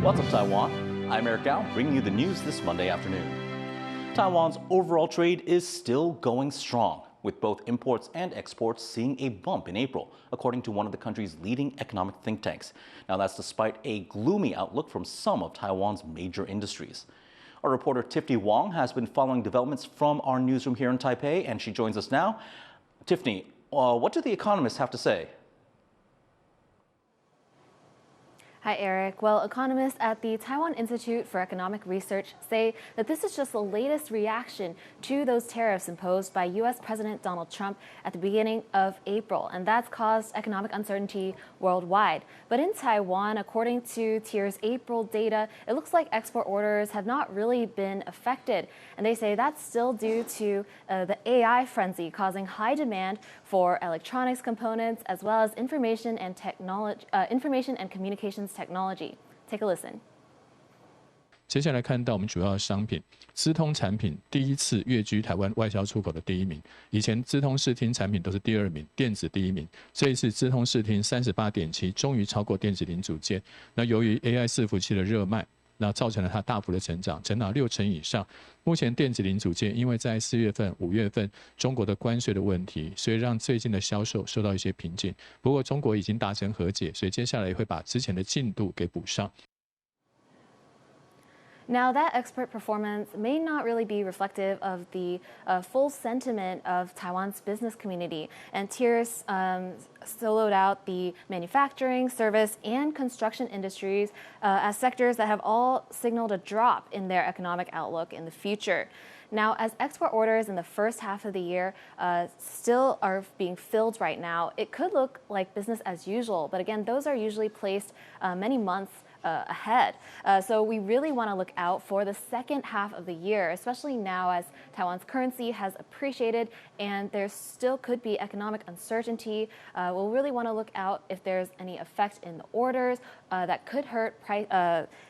What's up, Taiwan? I'm Eric Gao, bringing you the news this Monday afternoon. Taiwan's overall trade is still going strong, with both imports and exports seeing a bump in April, according to one of the country's leading economic think tanks. Now, that's despite a gloomy outlook from some of Taiwan's major industries. Our reporter Tiffany Wong has been following developments from our newsroom here in Taipei, and she joins us now. Tiffany, what do the economists have to say? Hi, Eric. Well, economists at the Taiwan Institute for Economic Research say that this is just the latest reaction to those tariffs imposed by U.S. President Donald Trump at the beginning of April, and that's caused economic uncertainty worldwide. But in Taiwan, according to TIER's April data, it looks like export orders have not really been affected, and they say that's still due to the AI frenzy causing high demand for electronics components as well as information and communications technology. Take a listen. 接下来看到我们主要的商品，资通产品第一次跃居台湾外销出口的第一名。以前资通视听产品都是第二名，电子第一名。这一次资通视听38.7终于超过电子零组件。那由于 AI 伺服器的热卖，那造成了它大幅的成长，成长60%以上。目前电子零组件因为在4月份、5月份中国的关税的问题，所以让最近的销售受到一些瓶颈。不过中国已经达成和解，所以接下来也会把之前的进度给补上。Now, that export performance may not really be reflective of the full sentiment of Taiwan's business community. And TIERS soloed out the manufacturing, service, and construction industries as sectors that have all signaled a drop in their economic outlook in the future. Now, as export orders in the first half of the year still are being filled right now, it could look like business as usual. But again, those are usually placed many months ahead. So we really want to look out for the second half of the year, especially now as Taiwan's currency has appreciated and there still could be economic uncertainty. We'll really want to look out if there's any effect in the orders that could hurt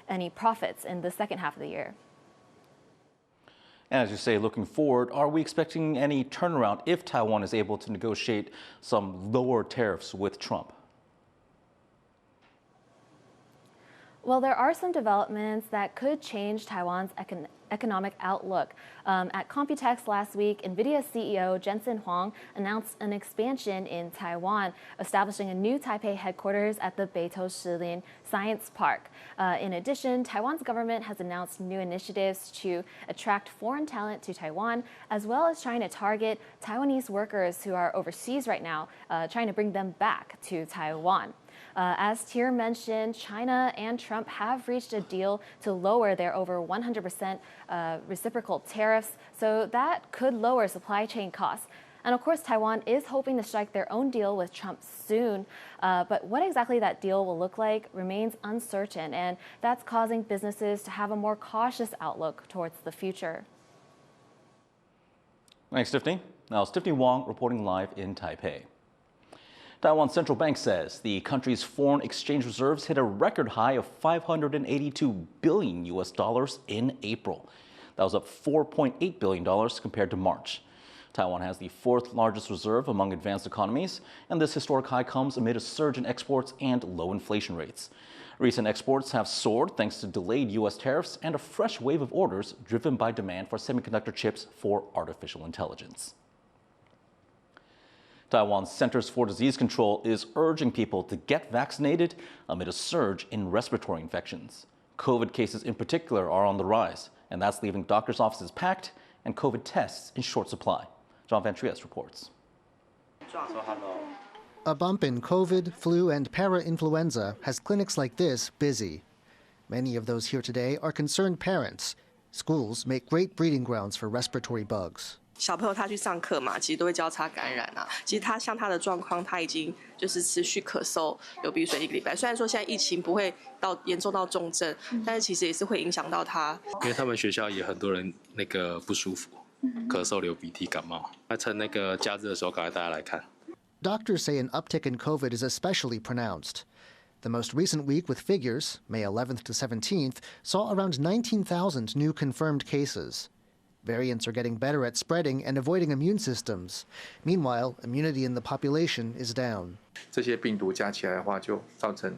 any profits in the second half of the year. And as you say, looking forward, are we expecting any turnaround if Taiwan is able to negotiate some lower tariffs with Trump? Well, there are some developments that could change Taiwan's economic outlook. At Computex last week, NVIDIA CEO Jensen Huang announced an expansion in Taiwan, establishing a new Taipei headquarters at the Beitou Shilin Science Park. In addition, Taiwan's government has announced new initiatives to attract foreign talent to Taiwan, as well as trying to target Taiwanese workers who are overseas right now, trying to bring them back to Taiwan. As Tier mentioned, China and Trump have reached a deal to lower their over 100% reciprocal tariffs, so that could lower supply chain costs. And of course, Taiwan is hoping to strike their own deal with Trump soon. But what exactly that deal will look like remains uncertain, and that's causing businesses to have a more cautious outlook towards the future. Thanks, Tiffany. Now, it's Tiffany Wong reporting live in Taipei. Taiwan's central bank says the country's foreign exchange reserves hit a record high of $582 billion in April. That was up $4.8 billion compared to March. Taiwan has the fourth largest reserve among advanced economies, and this historic high comes amid a surge in exports and low inflation rates. Recent exports have soared thanks to delayed U.S. tariffs and a fresh wave of orders driven by demand for semiconductor chips for artificial intelligence. Taiwan's Centers for Disease Control is urging people to get vaccinated amid a surge in respiratory infections. COVID cases in particular are on the rise, and that's leaving doctors' offices packed and COVID tests in short supply. John Van Trieste reports. A bump in COVID, flu, and para-influenza has clinics like this busy. Many of those here today are concerned parents. Schools make great breeding grounds for respiratory bugs. 小朋友他去上课嘛，其实都会交叉感染啊。其实他像他的状况，他已经就是持续咳嗽、流鼻水1个礼拜。虽然说现在疫情不会到严重到重症，但是其实也是会影响到他。因为他们学校也很多人那个不舒服，咳嗽、流鼻涕、感冒。那趁那个假日的时候，赶快大家来看。Doctors say an uptick in COVID is especially pronounced. The most recent week with figures, May 11th to 17th, saw around 19,000 new confirmed cases. Variants are getting better at spreading and avoiding immune systems. Meanwhile, immunity in the population is down. 这些病毒加起来的话，就造成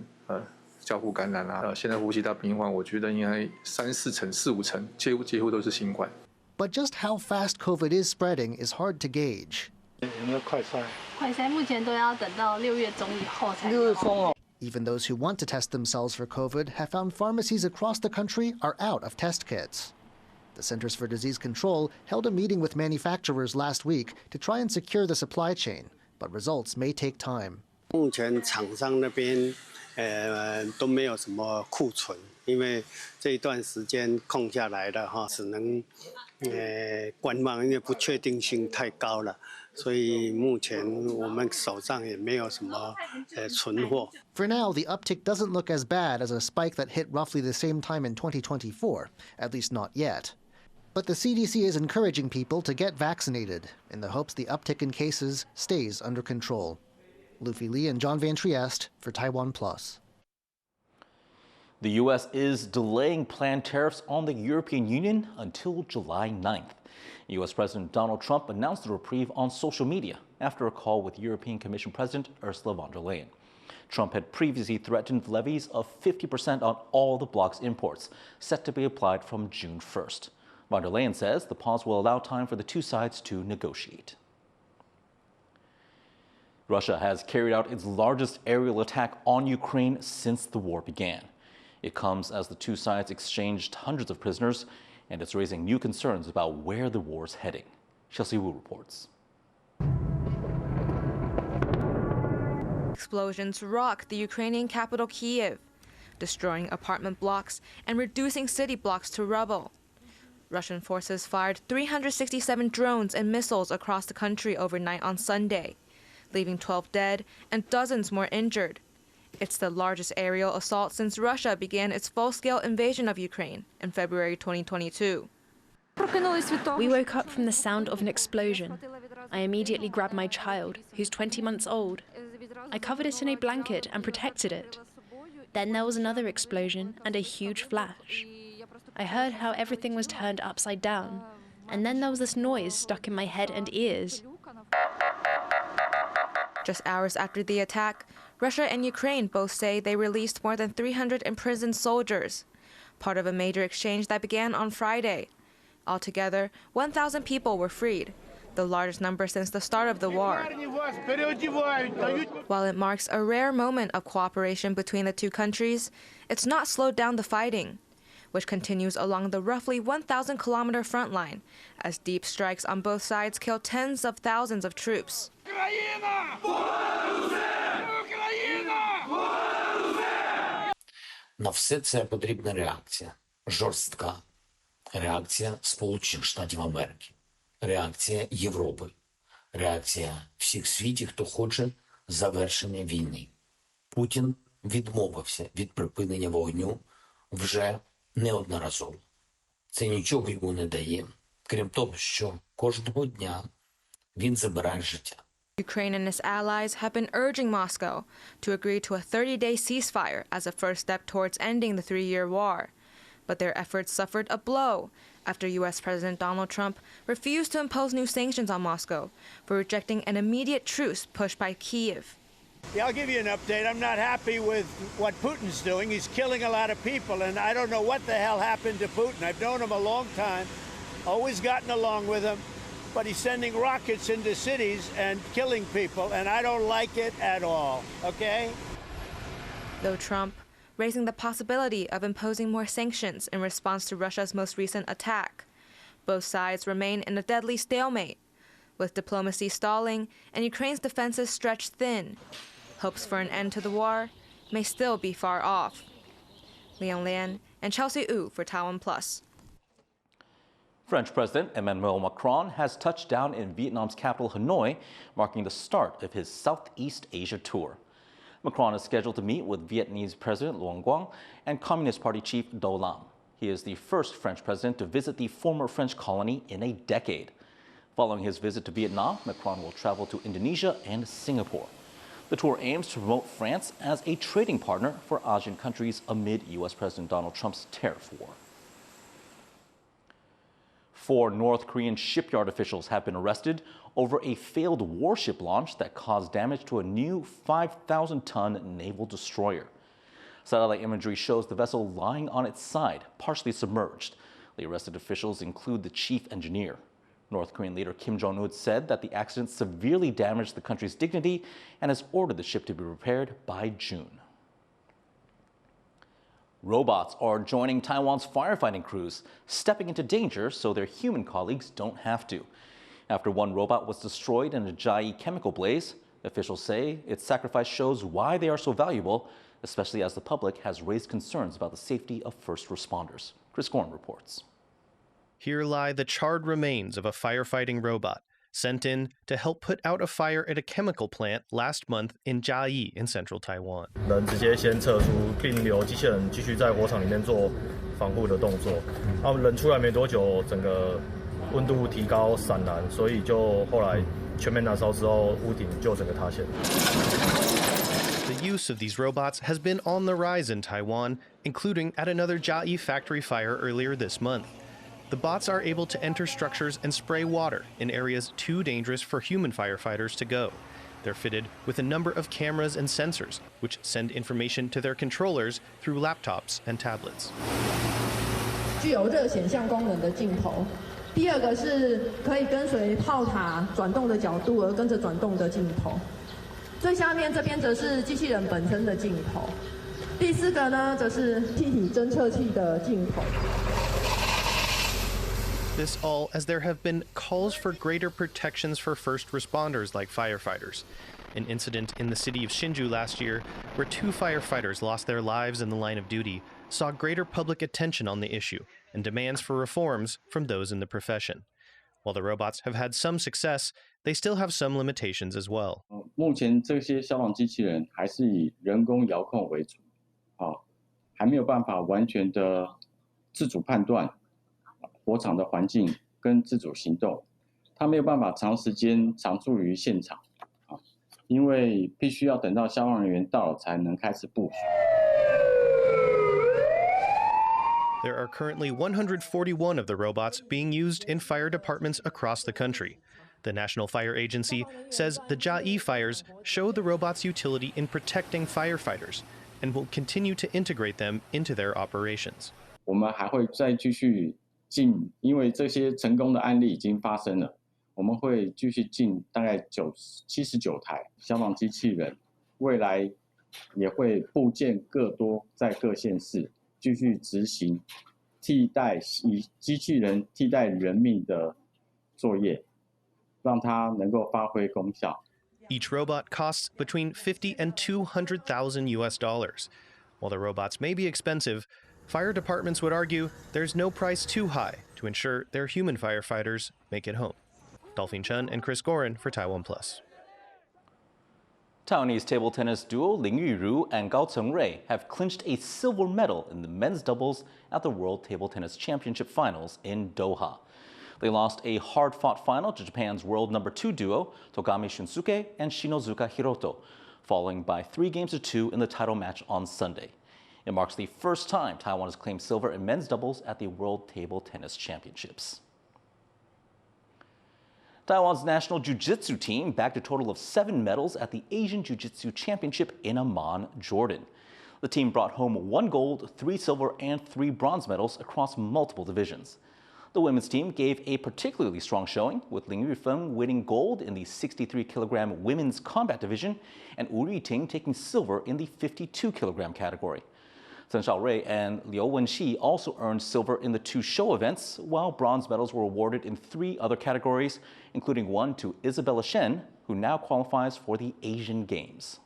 交互感染啊。现在呼吸道病患，我觉得应该3、4成、4、5成，几乎都是新冠。But just how fast COVID is spreading is hard to gauge. 有没有快筛？快筛目前都要等到6月中以后才。6月中哦。 Even those who want to test themselves for COVID have found pharmacies across the country are out of test kits. The Centers for Disease Control held a meeting with manufacturers last week to try and secure the supply chain, but results may take time. 目前厂商那边都没有什么库存，因为这一段时间空下来了哈，只能观望，因为不确定性太高了。 所以目前我们手上也没有什么存货。 For now, the uptick doesn't look as bad as a spike that hit roughly the same time in 2024, at least not yet. But the CDC is encouraging people to get vaccinated in the hopes the uptick in cases stays under control. Luffy Li and John Van Trieste for TaiwanPlus. The U.S. is delaying planned tariffs on the European Union until July 9th. U.S. President Donald Trump announced the reprieve on social media after a call with European Commission President Ursula von der Leyen. Trump had previously threatened levies of 50% on all the bloc's imports, set to be applied from June 1st. Von der Leyen says the pause will allow time for the two sides to negotiate. Russia has carried out its largest aerial attack on Ukraine since the war began. It comes as the two sides exchanged hundreds of prisoners, and it's raising new concerns about where the war's heading. Chelsea Wu reports. Explosions rock the Ukrainian capital Kyiv, destroying apartment blocks and reducing city blocks to rubble. Russian forces fired 367 drones and missiles across the country overnight on Sunday, leaving 12 dead and dozens more injured. It's the largest aerial assault since Russia began its full-scale invasion of Ukraine in February 2022. We woke up from the sound of an explosion. I immediately grabbed my child, who's 20 months old. I covered it in a blanket and protected it. Then there was another explosion and a huge flash. I heard how everything was turned upside down, and then there was this noise stuck in my head and ears. Just hours after the attack, Russia and Ukraine both say they released more than 300 imprisoned soldiers, part of a major exchange that began on Friday. Altogether, 1,000 people were freed, the largest number since the start of the war. While it marks a rare moment of cooperation between the two countries, it's not slowed down the fighting, which continues along the roughly 1,000-kilometer front line, as deep strikes on both sides kill tens of thousands of troops. На все це потрібна реакція, жорстка реакція Сполучених Штатів Америки, реакція Європи, реакція всіх світів, хто хоче завершення війни. Путін відмовився від припинення вогню вже неодноразово. Це нічого йому не дає, крім того, що кожного дня він забирає життя. Ukraine and its allies have been urging Moscow to agree to a 30-day ceasefire as a first step towards ending the three-year war. But their efforts suffered a blow after U.S. President Donald Trump refused to impose new sanctions on Moscow for rejecting an immediate truce pushed by Kyiv. Yeah, I'll give you an update. I'm not happy with what Putin's doing. He's killing a lot of people, and I don't know what the hell happened to Putin. I've known him a long time, always gotten along with him. But he's sending rockets into cities and killing people, and I don't like it at all, okay? Though Trump raising the possibility of imposing more sanctions in response to Russia's most recent attack, both sides remain in a deadly stalemate, with diplomacy stalling and Ukraine's defenses stretched thin. Hopes for an end to the war may still be far off. Leon Lian and Chelsea Wu for TaiwanPlus. French President Emmanuel Macron has touched down in Vietnam's capital, Hanoi, marking the start of his Southeast Asia tour. Macron is scheduled to meet with Vietnamese President Nguyen Quang and Communist Party chief Do Lam. He is the first French president to visit the former French colony in a decade. Following his visit to Vietnam, Macron will travel to Indonesia and Singapore. The tour aims to promote France as a trading partner for ASEAN countries amid U.S. President Donald Trump's tariff war. 4 North Korean shipyard officials have been arrested over a failed warship launch that caused damage to a new 5,000-ton naval destroyer. Satellite imagery shows the vessel lying on its side, partially submerged. The arrested officials include the chief engineer. North Korean leader Kim Jong-un said that the accident severely damaged the country's dignity and has ordered the ship to be repaired by June. Robots are joining Taiwan's firefighting crews, stepping into danger so their human colleagues don't have to. After one robot was destroyed in a Jiayi chemical blaze, officials say its sacrifice shows why they are so valuable, especially as the public has raised concerns about the safety of first responders. Chris Gorn reports. Here lie the charred remains of a firefighting robot sent in to help put out a fire at a chemical plant last month in Jiayi in central Taiwan. 人直接先撤出，并留机器人继续在火场里面做防护的动作。人出来没多久，整个温度提高闪燃，所以就后来全面燃烧之后，屋顶就整个塌陷。 The use of these robots has been on the rise in Taiwan, including at another Jiayi factory fire earlier this month. The bots are able to enter structures and spray water in areas too dangerous for human firefighters to go. They're fitted with a number of cameras and sensors, which send information to their controllers through laptops and tablets. 具有热显像功能的镜头。第二个是可以跟随炮塔转动的角度而跟着转动的镜头。最下面这边则是机器人本身的镜头。第四个呢，则是气体侦测器的镜头。 This all as there have been calls for greater protections for first responders like firefighters. An incident in the city of Hsinchu last year, where 2 firefighters lost their lives in the line of duty, saw greater public attention on the issue and demands for reforms from those in the profession. While the robots have had some success, they still have some limitations as well. 目前这些消防机器人还是以人工遥控为主，还没有办法完全的自主判断 火场的环境跟自主行动，它没有办法长时间常驻于现场，因为必须要等到消防人员到了才能开始部署。 There are currently 141 of the robots being used in fire departments across the country. The National Fire Agency says the Jiayi fires show the robots' utility in protecting firefighters and will continue to integrate them into their operations. 我们还会再继续 因为这些成功的案例已经发生了，我们会继续进大概79台消防机器人，未来也会部件各多在各县市继续执行以机器人替代人命的作业，让它能够发挥功效。 Each robot costs between $50,000 and $200,000 US. While the robots may be expensive, fire departments would argue there's no price too high to ensure their human firefighters make it home. Dolphin Chen and Chris Gorin for TaiwanPlus. Taiwanese table tennis duo Ling Yuru and Gao Chengrui have clinched a silver medal in the men's doubles at the World Table Tennis Championship Finals in Doha. They lost a hard-fought final to Japan's world number 2 duo Togami Shunsuke and Shinozuka Hiroto, falling by 3-2 in the title match on Sunday. It marks the first time Taiwan has claimed silver in men's doubles at the World Table Tennis Championships. Taiwan's national Jiu-Jitsu team bagged a total of 7 medals at the Asian Jiu-Jitsu Championship in Amman, Jordan. The team brought home 1 gold, 3 silver, and 3 bronze medals across multiple divisions. The women's team gave a particularly strong showing, with Ling Yufeng winning gold in the 63-kilogram women's combat division and Wu Yuting taking silver in the 52-kilogram category. Chen Shaorui and Liu Wenxi also earned silver in the 2 show events, while bronze medals were awarded in 3 other categories, including one to Isabella Shen, who now qualifies for the Asian Games.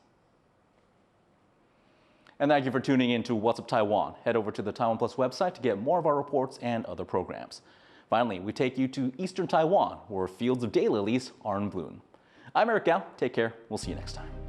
And thank you for tuning in to What's Up Taiwan. Head over to the TaiwanPlus website to get more of our reports and other programs. Finally, we take you to eastern Taiwan, where fields of daylilies are in bloom. I'm Eric Gao. Take care. We'll see you next time.